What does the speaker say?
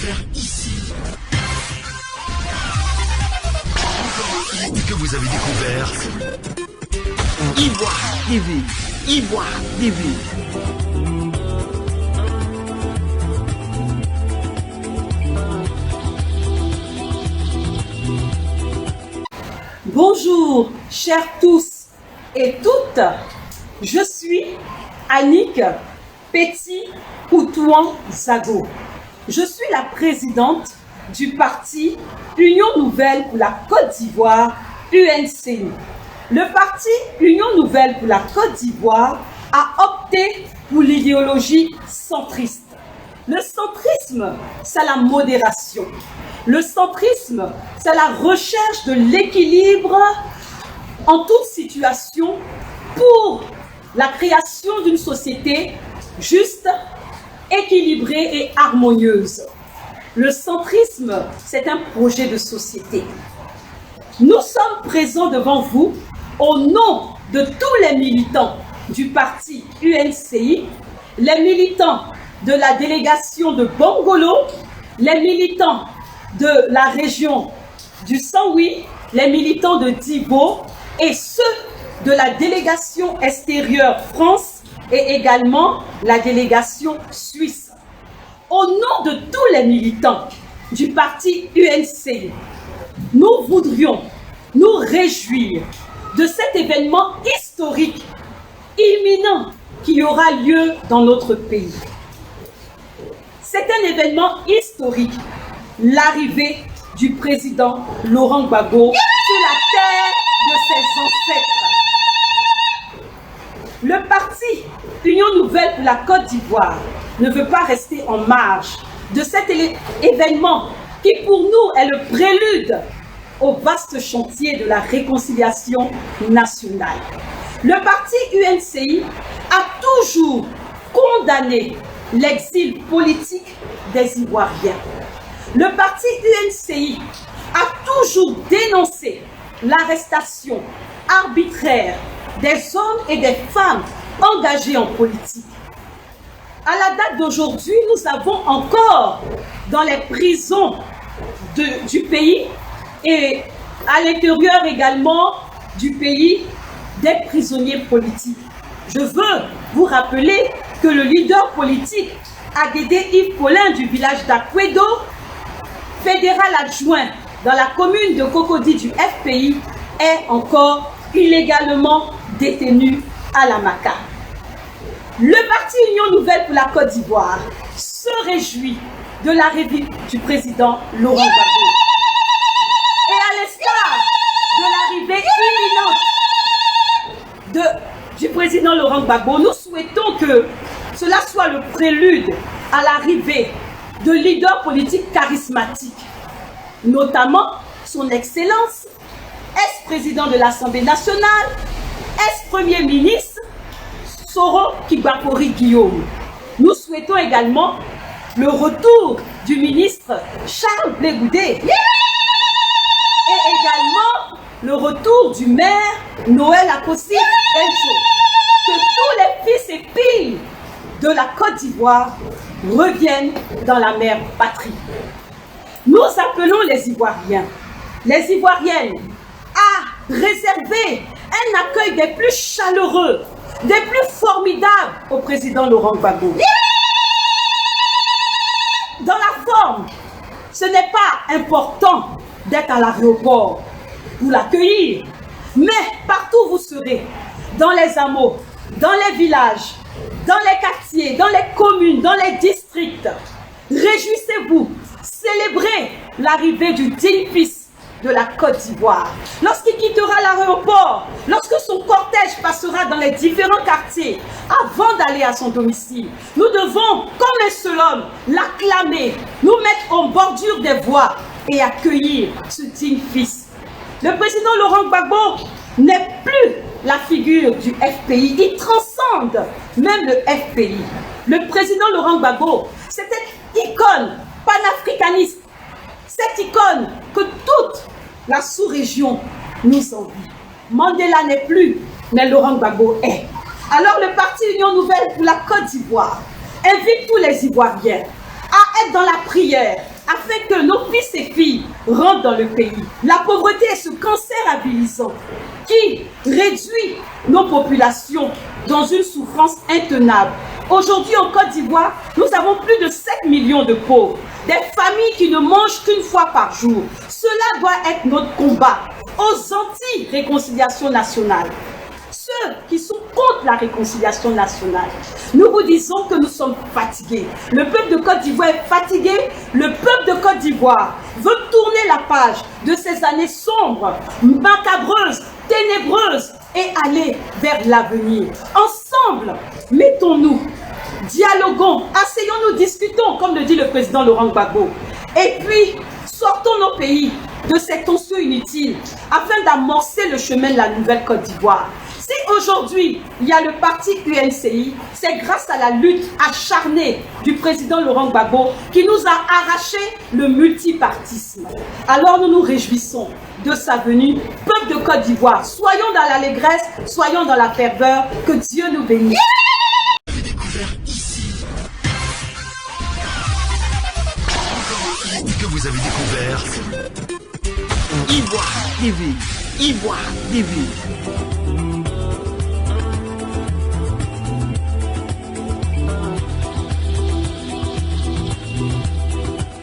faire ici? Et que vous avez découvert Ivoire TV. Ivoire TV. Bonjour, chers tous et toutes. Je suis Annick Petit-Outouan-Zago. Je suis la présidente du parti Union Nouvelle pour la Côte d'Ivoire, UNCI. Le parti Union Nouvelle pour la Côte d'Ivoire a opté pour l'idéologie centriste. Le centrisme, c'est la modération. Le centrisme, c'est la recherche de l'équilibre en toute situation pour la création d'une société juste, équilibrée et harmonieuse. Le centrisme, c'est un projet de société. Nous sommes présents devant vous au nom de tous les militants du parti UNCI, les militants de la délégation de Bongolo, les militants de la région du Saint-Louis, les militants de Dibo et ceux de la délégation extérieure France et également la délégation suisse. Au nom de tous les militants du parti UNCI, nous voudrions nous réjouir de cet événement historique imminent qui aura lieu dans notre pays. C'est un événement historique, l'arrivée du président Laurent Gbagbo sur la terre de ses ancêtres. Le parti Union Nouvelle pour la Côte d'Ivoire ne veut pas rester en marge de cet événement qui pour nous est le prélude au vaste chantier de la réconciliation nationale. Le parti UNCI a toujours condamné l'exil politique des Ivoiriens. Le parti UNCI a toujours dénoncé l'arrestation arbitraire des hommes et des femmes engagés en politique. À la date d'aujourd'hui, nous avons encore dans les prisons du pays et à l'intérieur également du pays des prisonniers politiques. Je veux vous rappeler que le leader politique Aguédé Yves Paulin du village d'Akwedo, fédéral adjoint dans la commune de Cocody du FPI, est encore illégalement détenu à la Maca. Le parti Union Nouvelle pour la Côte d'Ivoire se réjouit de l'arrivée du président Laurent Gbagbo. Et à l'instar de l'arrivée imminente du président Laurent Gbagbo, nous souhaitons que cela soit le prélude à l'arrivée de leaders politiques charismatiques, notamment son Excellence, ex-président de l'Assemblée nationale, ex-premier ministre, Soro Kibakori Guillaume. Nous souhaitons également le retour du ministre Charles Blé Goudé et également le retour du maire Noël Akossi Encho. Que tous les fils et filles de la Côte d'Ivoire reviennent dans la mère patrie. Nous appelons les Ivoiriens, les Ivoiriennes à réserver un accueil des plus chaleureux, des plus formidables au président Laurent Gbagbo. Dans la forme, ce n'est pas important d'être à l'aéroport pour l'accueillir, mais partout où vous serez, dans les hameaux, dans les villages, dans les quartiers, dans les communes, dans les districts, réjouissez-vous, célébrez l'arrivée du digne fils de la Côte d'Ivoire. Lorsqu'il quittera l'aéroport, lorsque son cortège passera dans les différents quartiers, avant d'aller à son domicile, nous devons, comme un seul homme, l'acclamer, nous mettre en bordure des voies et accueillir ce digne fils. Le président Laurent Gbagbo n'est plus la figure du FPI, il transcende même le FPI. Le président Laurent Gbagbo, c'est cette icône panafricaniste, cette icône que toute la sous-région nous envie. Mandela n'est plus, mais Laurent Gbagbo est. Alors le parti Union Nouvelle pour la Côte d'Ivoire invite tous les Ivoiriens à être dans la prière, afin que nos fils et filles rentrent dans le pays. La pauvreté est ce cancer avilisant qui réduit nos populations dans une souffrance intenable. Aujourd'hui, en Côte d'Ivoire, nous avons plus de 7 millions de pauvres, des familles qui ne mangent qu'une fois par jour. Cela doit être notre combat aux anti-réconciliation nationale. Ceux qui sont contre la réconciliation nationale, nous vous disons que nous sommes fatigués. Le peuple de Côte d'Ivoire est fatigué. Le peuple de Côte d'Ivoire veut tourner la page de ces années sombres, macabreuses, ténébreuses et aller vers l'avenir. Ensemble, mettons-nous, dialoguons, asseyons-nous, discutons, comme le dit le président Laurent Gbagbo. Et puis, sortons nos pays de cette tension inutile afin d'amorcer le chemin de la nouvelle Côte d'Ivoire. Si aujourd'hui, il y a le parti UNCI, c'est grâce à la lutte acharnée du président Laurent Gbagbo qui nous a arraché le multipartisme. Alors nous nous réjouissons de sa venue. Peuple de Côte d'Ivoire, soyons dans l'allégresse, soyons dans la ferveur, que Dieu nous bénisse. Que vous avez découvert Ivoire TV. Ivoire TV.